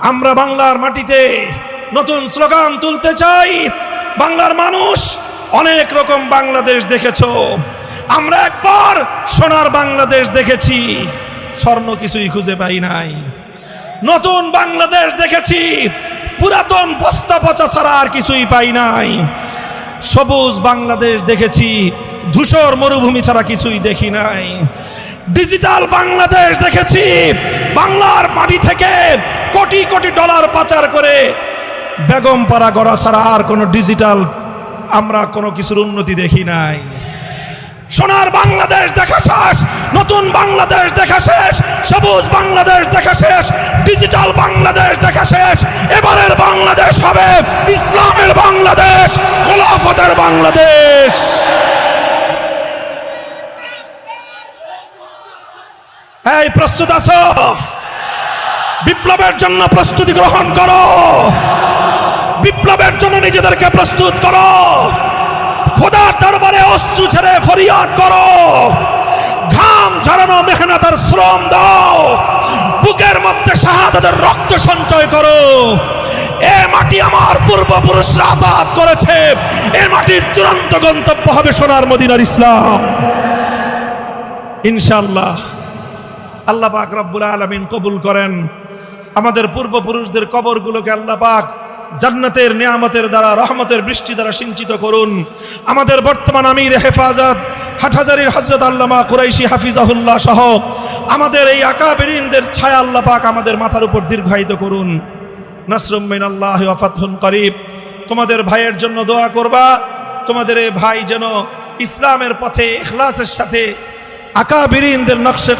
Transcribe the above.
আমরা বাংলার মাটিতে নতুন স্লোগান তুলতে চাই। বাংলার মানুষ অনেক রকম বাংলাদেশ দেখেছো, আমরা একবার সোনার বাংলাদেশ দেখেছি, স্বর্ণ কিছুই খুঁজে পাই নাই। নতুন বাংলাদেশ দেখেছি, পুরাতন বস্তা পচা ছাড়া আর কিছুই পাই নাই। সবুজ বাংলাদেশ দেখেছি, ধূসর মরুভূমি ছাড়া কিছুই দেখি নাই। ডিজিটাল বাংলাদেশ দেখেছি, বাংলার মাটি থেকে কোটি কোটি ডলার পাচার করে বেগমপাড়া গড়া ছাড়া আর কোনো ডিজিটাল আমরা কোনো কিছুর উন্নতি দেখি নাই। সোনার বাংলাদেশ দেখা শেষ, নতুন বাংলাদেশ দেখা শেষ, সবুজ বাংলাদেশ দেখা শেষ, ডিজিটাল বাংলাদেশ দেখা শেষ। এবারের বাংলাদেশ হবে ইসলামের বাংলাদেশ, খেলাফতের বাংলাদেশ। এই প্রস্তুত আছো? বিপ্লবের জন্য প্রস্তুতি গ্রহণ করো, বিপ্লবের জন্য নিজেদেরকে প্রস্তুত করো, খোদার দরবারে অশ্রু ছেড়ে ফরিয়াদ করো, ঘাম ঝরানো মেহনতের শ্রম দাও, বুকের মধ্যে শাহাদাতের রক্ত সঞ্চয় করো। এ মাটি আমার পূর্বপুরুষরা আজাদ করেছে, এ মাটির চূড়ান্ত গন্তব্য হবে সোনার মদিনার ইসলাম ইনশাআল্লাহ। আল্লাহ পাক রব্বুল আলামিন কবুল করেন। আমাদের পূর্বপুরুষদের কবরগুলোকে আল্লাহ পাক জান্নাতের নিয়ামতের দ্বারা, রহমতের বৃষ্টি দ্বারা সিঞ্চিত করুন। আমাদের বর্তমান আমির হেফাজত হাটহাজারীর হযরত আল্লামা কুরাইশি হাফিজাহুল্লাহ সহ আমাদের এই আকাবিরিনদের ছায়া আল্লাহ পাক আমাদের মাথার উপর দীর্ঘায়িত করুন। নাসরুম মিনাল্লাহি ওয়া ফাতহুন করিব। তোমাদের ভাইয়ের জন্য দোয়া করবা, তোমাদের এই ভাই যেন ইসলামের পথে ইখলাসের সাথে আকাবিরিনদের নকশে